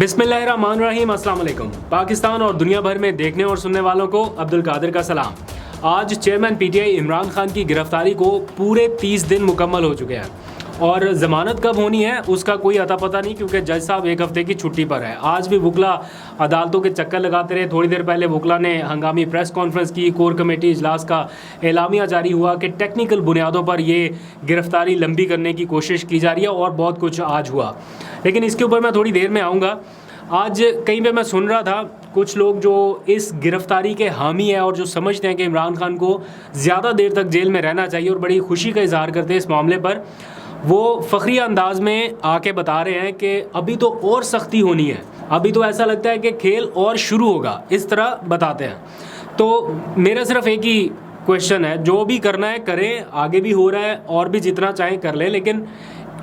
बिस्मिल्लाहिर्रहमानिर्रहीम, अस्सलाम वालेकुम। पाकिस्तान और दुनिया भर में देखने और सुनने वालों को अब्दुल कादिर का सलाम। आज चेयरमैन पीटीआई इमरान खान की गिरफ्तारी को पूरे 30 दिन मुकम्मल हो चुके हैं और ज़मानत कब होनी है उसका कोई अता पता नहीं, क्योंकि जज साहब एक हफ्ते की छुट्टी पर है। आज भी वकला अदालतों के चक्कर लगाते रहे। थोड़ी देर पहले वकला ने हंगामी प्रेस कॉन्फ्रेंस की। कोर कमेटी इजलास का एलामिया जारी हुआ कि टेक्निकल बुनियादों पर ये गिरफ्तारी लंबी करने की कोशिश की जा रही है और बहुत कुछ आज हुआ, लेकिन इसके ऊपर मैं थोड़ी देर में आऊँगा। आज कहीं पे मैं सुन रहा था कुछ लोग जो इस गिरफ्तारी के हामी हैं और जो समझते हैं कि इमरान खान को ज़्यादा देर तक जेल में रहना चाहिए और बड़ी खुशी का इजहार करते हैं इस मामले पर, वो फ़ख्री अंदाज में आके बता रहे हैं कि अभी तो और सख्ती होनी है, अभी तो ऐसा लगता है कि खेल और शुरू होगा, इस तरह बताते हैं। तो मेरा सिर्फ एक ही क्वेश्चन है, जो भी करना है करें, आगे भी हो रहा है और भी जितना चाहें कर लें, लेकिन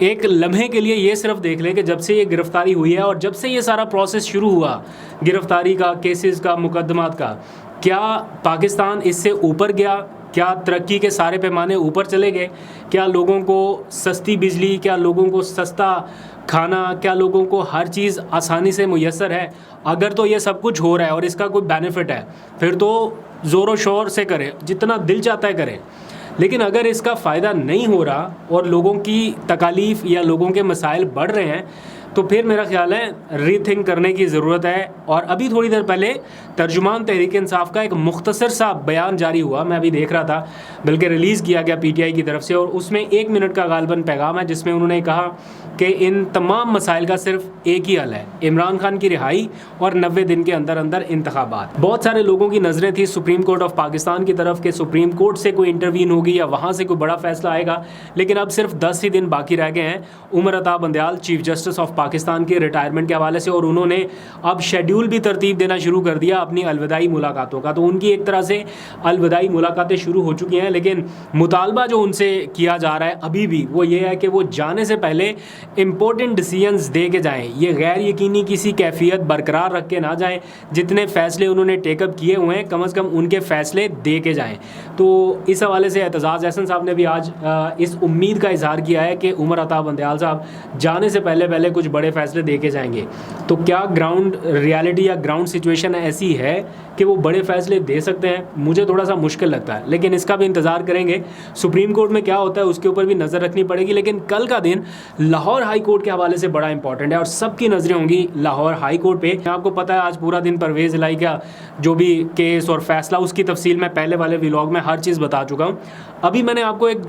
एक लम्हे के लिए ये सिर्फ देख लें कि जब से ये गिरफ्तारी हुई है और जब से ये सारा प्रोसेस शुरू हुआ गिरफ्तारी का, केसेस का, मुकदमात का, क्या पाकिस्तान इससे ऊपर गया? क्या तरक्की के सारे पैमाने ऊपर चले गए? क्या लोगों को सस्ती बिजली, क्या लोगों को सस्ता खाना, क्या लोगों को हर चीज़ आसानी से मुयस्सर है? अगर तो ये सब कुछ हो रहा है और इसका कोई बेनिफिट है, फिर तो ज़ोरों शोर से करें, जितना दिल चाहता है करें। लेकिन अगर इसका फ़ायदा नहीं हो रहा और लोगों की तकालीफ या लोगों के मसाइल बढ़ रहे हैं, तो फिर मेरा ख्याल है रीथिंक करने की ज़रूरत है। और अभी थोड़ी देर पहले तर्जुमान तहरीक इंसाफ का एक मुख्तसर सा बयान जारी हुआ, मैं अभी देख रहा था, बल्कि रिलीज़ किया गया पीटीआई की तरफ से, और उसमें 1 मिनट का गालबन पैगाम है जिसमें उन्होंने कहा कि इन तमाम मसाइल का सिर्फ एक ही हल है, इमरान खान की रिहाई और 90 दिन के अंदर अंदर इंतखाबात। बहुत सारे लोगों की नज़रें थी सुप्रीम कोर्ट ऑफ पाकिस्तान की तरफ के सुप्रीम कोर्ट से कोई इंटरवीन होगी या वहाँ से कोई बड़ा फैसला आएगा, लेकिन अब सिर्फ 10 ही दिन बाकी रह गए हैं Umar Ata Bandial chief justice of Pakistan के रिटायरमेंट के हवाले से, और उन्होंने अब शेड्यूल भी तरतीब देना शुरू कर दिया अपनी अलविदाई मुलाकातों का। तो उनकी एक तरह से अलविदाई मुलाकातें शुरू हो चुकी हैं, लेकिन मुतालबा जो उनसे किया जा रहा है अभी भी वो ये है कि वो जाने से पहले इंपॉर्टेंट डिसीजंस दे के जाएँ, ये गैर यकीनी किसी कैफियत बरकरार रख के ना जाएँ। जितने फ़ैसले उन्होंने टेकअप किए हुए हैं कम अज़ कम उनके फ़ैसले दे के जाएँ। तो इस हवाले से एतजाज़ अहसन साहब ने भी आज इस उम्मीद का इजहार किया है कि उमर अता बंदयाल साहब जाने से पहले कुछ बड़े फ़ैसले दे के जाएंगे। तो क्या ग्राउंड रियलिटी या ग्राउंड सिचुएशन ऐसी है कि वो बड़े फ़ैसले दे सकते हैं? मुझे थोड़ा सा मुश्किल लगता है, लेकिन इसका भी इंतज़ार करेंगे। सुप्रीम कोर्ट में क्या होता है उसके ऊपर भी नज़र रखनी पड़ेगी। लेकिन कल का दिन लाहौर हाई कोर्ट के हवाले से बड़ा इंपॉर्टेंट है और सबकी नज़रें होंगी लाहौर हाई कोर्ट पे। आपको पता है आज पूरा दिन परवेज़ इलाही का जो भी केस और फैसला, उसकी तफसील मैं पहले वाले व्लॉग में हर चीज़ बता चुका हूँ। अभी मैंने आपको एक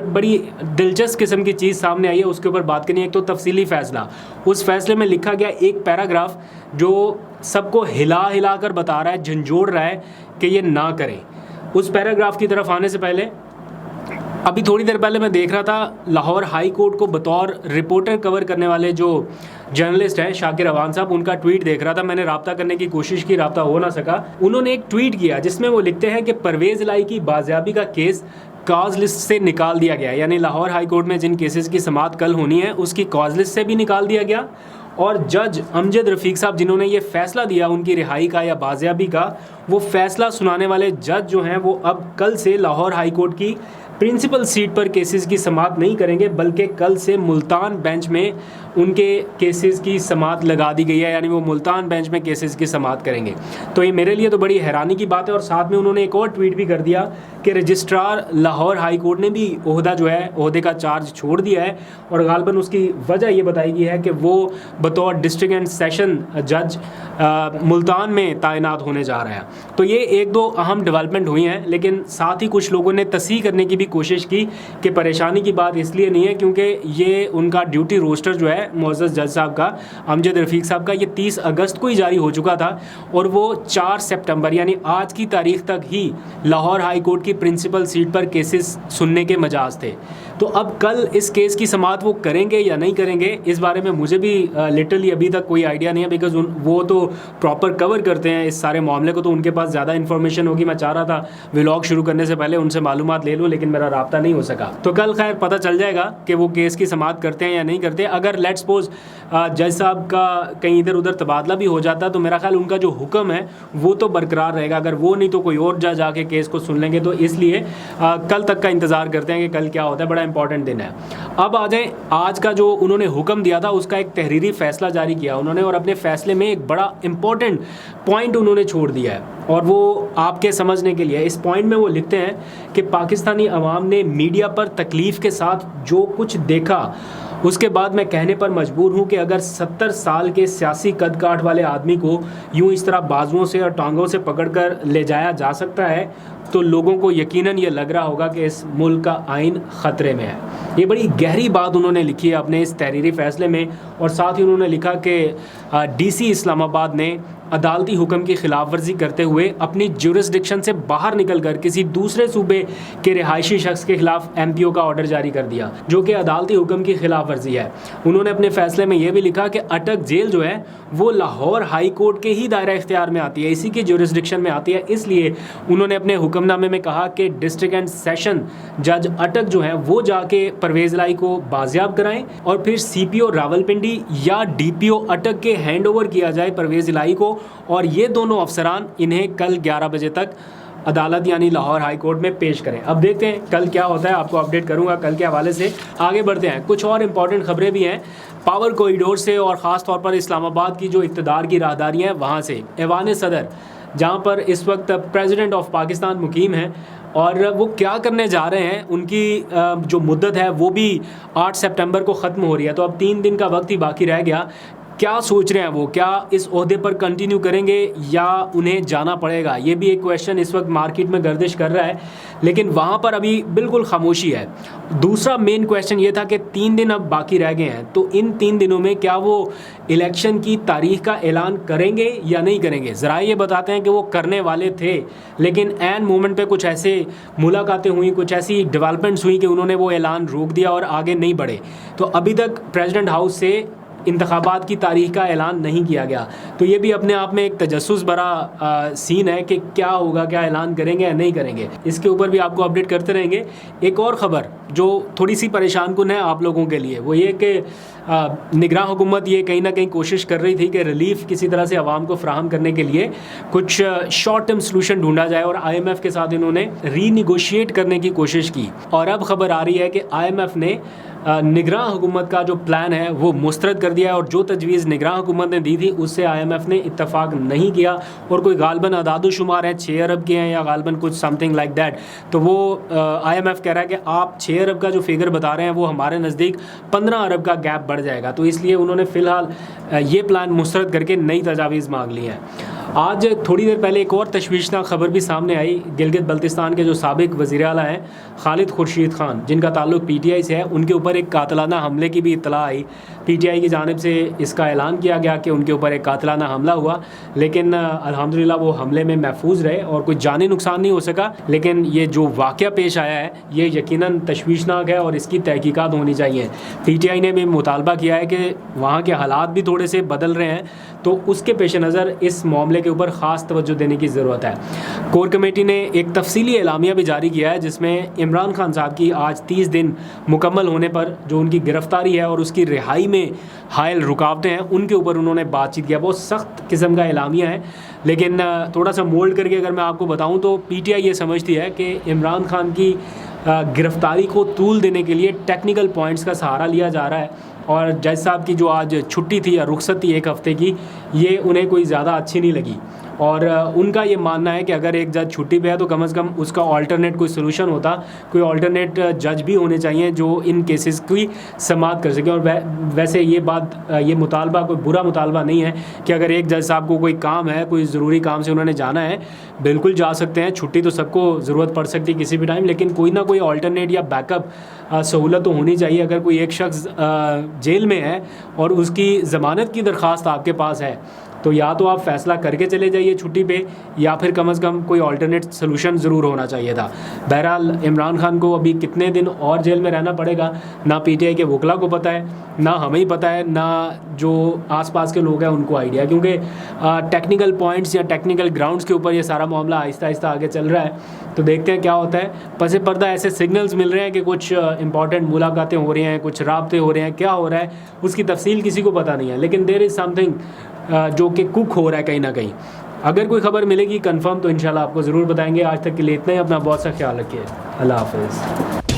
बड़ी दिलचस्प किस्म की चीज़ सामने आई है, उसके ऊपर बात करनी है। एक तो तफसीली फ़ैसला, उस फैसले में लिखा गया एक पैराग्राफ जो सबको हिला कर बता रहा है, झंझोड़ रहा है कि ये ना करें। उस पैराग्राफ की तरफ आने से पहले अभी थोड़ी देर पहले मैं देख रहा था लाहौर हाई कोर्ट को बतौर रिपोर्टर कवर करने वाले जो जर्नलिस्ट हैं शाकिर अवान साहब, उनका ट्वीट देख रहा था। मैंने राब्ता करने की कोशिश की, राब्ता हो ना सका। उन्होंने एक ट्वीट किया जिसमें वो लिखते हैं कि परवेज़ इलाही की बाजियाबी का केस कॉज लिस्ट से निकाल दिया गया, यानी लाहौर हाई कोर्ट में जिन केसेस की समाअत कल होनी है उसकी कॉज लिस्ट से भी निकाल दिया गया। और जज अमजद रफ़ीक साहब जिन्होंने ये फ़ैसला दिया उनकी रिहाई का या बाजियाबी का, वो फ़ैसला सुनाने वाले जज जो हैं वो अब कल से लाहौर हाई कोर्ट की प्रिंसिपल सीट पर केसेस की समाअत नहीं करेंगे, बल्कि कल से मुल्तान बेंच में उनके केसेस की समाअत लगा दी गई है, यानी वो मुल्तान बेंच में केसेस की समाअत करेंगे। तो ये मेरे लिए तो बड़ी हैरानी की बात है। और साथ में उन्होंने एक और ट्वीट भी कर दिया कि रजिस्ट्रार लाहौर हाई कोर्ट ने भी ओहदा जो है, ओहदे का चार्ज छोड़ दिया है, और गालबन उसकी वजह ये बताई गई है कि वो बतौर डिस्ट्रिक्ट एंड सेशन जज मुल्तान में तैनात होने जा रहा है। तो ये एक दो अहम डेवलपमेंट हुई हैं, लेकिन साथ ही कुछ लोगों ने तस्हीह करने की भी कोशिश की कि परेशानी की बात इसलिए नहीं है क्योंकि ये उनका ड्यूटी रोस्टर जो है मुअज़्ज़ज़ जज साहब का, अमजद रफ़ीक साहब का, ये 30 अगस्त को ही जारी हो चुका था और वो 4 सितंबर यानी आज की तारीख तक ही लाहौर हाई कोर्ट की प्रिंसिपल सीट पर केसेस सुनने के मजाज थे। तो अब कल इस केस की समाअत वो करेंगे या नहीं करेंगे, इस बारे में मुझे भी लिटरली अभी तक कोई आइडिया नहीं है, बिकॉज वो तो प्रॉपर कवर करते हैं इस सारे मामले को, तो उनके पास ज़्यादा इन्फॉर्मेशन होगी। मैं चाह रहा था व्लॉग शुरू करने से पहले उनसे मालूमात ले लूँ, लेकिन मेरा राब्ता नहीं हो सका। तो कल खैर पता चल जाएगा कि वो केस की समाअत करते हैं या नहीं करते। अगर लेट्स सपोज जज साहब का कहीं इधर उधर तबादला भी हो जाता तो मेरा ख्याल उनका जो हुक्म है वो तो बरकरार रहेगा, अगर वो नहीं तो कोई और जज आके केस को सुन लेंगे। तो इसलिए कल तक का इंतज़ार करते हैं कि कल क्या होता है। बड़ा इंपॉर्टेंट दिन है। अब आ जाए आज का जो उन्होंने हुक्म दिया था उसका एक तहरीरी फैसला जारी किया उन्होंने, और अपने फैसले में एक बड़ा इंपॉर्टेंट पॉइंट उन्होंने छोड़ दिया है, और वो आपके समझने के लिए। इस पॉइंट में वो लिखते हैं कि पाकिस्तानी अवाम ने मीडिया पर तकलीफ़ के साथ जो कुछ देखा, उसके बाद मैं कहने पर मजबूर हूँ कि अगर 70 साल के सियासी कद काठ वाले आदमी को यूँ इस तरह बाजुओं से और टांगों से पकड़कर ले जाया जा सकता है, तो लोगों को यकीनन ये लग रहा होगा कि इस मुल्क का आइन ख़तरे में है। ये बड़ी गहरी बात उन्होंने लिखी है अपने इस तहरीरी फ़ैसले में, और साथ ही उन्होंने लिखा कि DC इस्लामाबाद ने अदालती हुक्म की खिलाफ वर्जी करते हुए अपनी जुरिस्डिक्शन से बाहर निकलकर किसी दूसरे सूबे के रिहायशी शख्स के खिलाफ MPO का ऑर्डर जारी कर दिया, जो कि अदालती हुक्म की खिलाफ वर्जी है। उन्होंने अपने फैसले में यह भी लिखा कि अटक जेल जो है वो लाहौर हाई कोर्ट के ही दायरा इख्तियार में आती है, इसी की जुरिस्डिक्शन में आती है। इसलिए उन्होंने अपने हुक्मनामे में कहा कि डिस्ट्रिक्ट एंड सेशन जज अटक जो है वो जाके परवेज़ लाई को बाजियाब कराएं, और फिर CPO रावलपिंडी या DPO अटक के हैंड ओवर किया जाए परवेज़ लाई को, और ये दोनों अफसरान इन्हें कल 11 बजे तक अदालत यानी लाहौर हाई कोर्ट में पेश करें। अब देखते हैं कल क्या होता है, आपको अपडेट करूंगा कल के हवाले से। आगे बढ़ते हैं, कुछ और इम्पॉर्टेंट खबरें भी हैं पावर कॉरिडोर से, और ख़ास तौर पर इस्लामाबाद की जो इक़्तिदार की राहदारी है वहाँ से। ऐवान सदर जहाँ पर इस वक्त प्रेसिडेंट ऑफ पाकिस्तान मुकीम हैं, और वो क्या करने जा रहे हैं, उनकी जो मुद्दत है वो भी 8 सितंबर को ख़त्म हो रही है, तो अब 3 दिन का वक्त ही बाकी रह गया। क्या सोच रहे हैं वो, क्या इस ओहदे पर कंटिन्यू करेंगे या उन्हें जाना पड़ेगा, ये भी एक क्वेश्चन इस वक्त मार्केट में गर्दिश कर रहा है, लेकिन वहाँ पर अभी बिल्कुल खामोशी है। दूसरा मेन क्वेश्चन ये था कि 3 दिन अब बाकी रह गए हैं, तो इन 3 दिनों में क्या वो इलेक्शन की तारीख का ऐलान करेंगे या नहीं करेंगे। ज़रा ये बताते हैं कि वो करने वाले थे, लेकिन एन मोमेंट पे कुछ ऐसे मुलाकातें हुई, कुछ ऐसी डेवलपमेंट्स हुई कि उन्होंने वो ऐलान रोक दिया और आगे नहीं बढ़े। तो अभी तक प्रेसिडेंट हाउस से इंतखाबात की तारीख का ऐलान नहीं किया गया, तो ये भी अपने आप में एक तजस्सुस भरा सीन है कि क्या होगा, क्या ऐलान करेंगे या नहीं करेंगे। इसके ऊपर भी आपको अपडेट करते रहेंगे। एक और ख़बर जो थोड़ी सी परेशान कुन है आप लोगों के लिए, वो ये कि निगरान हुकूमत ये कहीं ना कहीं कोशिश कर रही थी कि रिलीफ किसी तरह से आवाम को फ्राहम करने के लिए कुछ शॉर्ट टर्म सलूशन ढूंढा जाए, और IMF के साथ इन्होंने रीनिगोशिएट करने की कोशिश की। और अब खबर आ रही है कि IMF ने निगरान हुकूमत का जो प्लान है वो मुस्तरद कर दिया है, और जो तजवीज़ निगरान हुकूमत ने दी थी उससे IMF ने इत्तफाक नहीं किया, और कोई गालबन अदादुशुमार है 6 अरब के हैं या गालबन कुछ समथिंग लाइक दैट। तो वो IMF कह रहा है कि आप 6 अरब का जो फिगर बता रहे हैं वो हमारे नज़दीक 15 अरब का गैप बढ़ जाएगा, तो इसलिए उन्होंने फ़िलहाल ये प्लान मुस्तरद करके नई तजावीज़ मांग ली हैं। आज थोड़ी देर पहले एक और तशवीशनाक खबर भी सामने आई। गिलगित बल्तिस्तान के जो साबिक वज़ीर आला हैं खालिद खुर्शीद खान, जिनका ताल्लुक PTI से है, उनके ऊपर एक कातलाना हमले की भी इत्तला आई। PTI की जानिब से इसका ऐलान किया गया कि उनके ऊपर एक कातलाना हमला हुआ, लेकिन अल्हम्दुलिल्लाह वो हमले में महफूज रहे और कोई जानी नुकसान नहीं हो सका। लेकिन ये जो वाक़या पेश आया है ये यकीनन तशवीशनाक है और इसकी तहकीकात होनी चाहिए। PTI ने भी मुतालबा किया है कि वहाँ के हालात भी थोड़े से बदल रहे हैं, तो उसके पेश नज़र इस मामले के ऊपर ख़ास तवज्जो देने की ज़रूरत है। कोर कमेटी ने एक तफसीली एलामिया भी जारी किया है, जिसमें इमरान खान साहब की आज 30 दिन मुकम्मल होने पर जो उनकी गिरफ़्तारी है और उसकी रिहाई में हायल रुकावटें हैं उनके ऊपर उन्होंने बातचीत किया। बहुत सख्त किस्म का एलामिया है, लेकिन थोड़ा सा मोल्ड करके अगर मैं आपको बताऊँ तो PTI ये समझती है कि इमरान खान की गिरफ़्तारी को तूल देने के लिए टेक्निकल पॉइंट्स का सहारा लिया जा रहा है, और जज साहब की जो आज छुट्टी थी या रुखसत थी 1 हफ़्ते की, ये उन्हें कोई ज़्यादा अच्छी नहीं लगी। और उनका ये मानना है कि अगर एक जज छुट्टी पे है तो कम से कम उसका ऑल्टरनेट कोई सोल्यूशन होता, कोई ऑल्टरनेट जज भी होने चाहिए जो इन केसेस की समाअत कर सके। और वैसे ये मुतालबा कोई बुरा मुतालबा नहीं है कि अगर एक जज साहब को कोई काम है, कोई ज़रूरी काम से उन्होंने जाना है, बिल्कुल जा सकते हैं। छुट्टी तो सबको ज़रूरत पड़ सकती है किसी भी टाइम, लेकिन कोई ना कोई ऑल्टरनेट या बैकअप सहूलत तो होनी चाहिए। अगर कोई एक शख्स जेल में है और उसकी ज़मानत की दरख्वास्त आपके पास है, तो या तो आप फ़ैसला करके चले जाइए छुट्टी पे, या फिर कम से कम कोई ऑल्टरनेट सोल्यूशन ज़रूर होना चाहिए था। बहरहाल इमरान खान को अभी कितने दिन और जेल में रहना पड़ेगा ना PTI के वकला को पता है, ना हमें ही पता है, ना जो आसपास के लोग हैं उनको आइडिया, क्योंकि टेक्निकल पॉइंट्स या टेक्निकल ग्राउंड्स के ऊपर ये सारा मामला आहिस्ता आहिस्ता आगे चल रहा है। तो देखते हैं क्या होता है। पसे पर्दा ऐसे सिग्नल्स मिल रहे हैं कि कुछ इंपॉर्टेंट मुलाकातें हो रही हैं, कुछ राब्ते हो रहे हैं, क्या हो रहा है उसकी तफसील किसी को पता नहीं है, लेकिन देयर इज़ समथिंग जो कि कुक हो रहा है कहीं ना कहीं। अगर कोई खबर मिलेगी कंफर्म तो इंशाल्लाह आपको ज़रूर बताएंगे। आज तक के लिए इतना ही। अपना बहुत सा ख्याल रखिए। अल्लाह हाफ़िज़।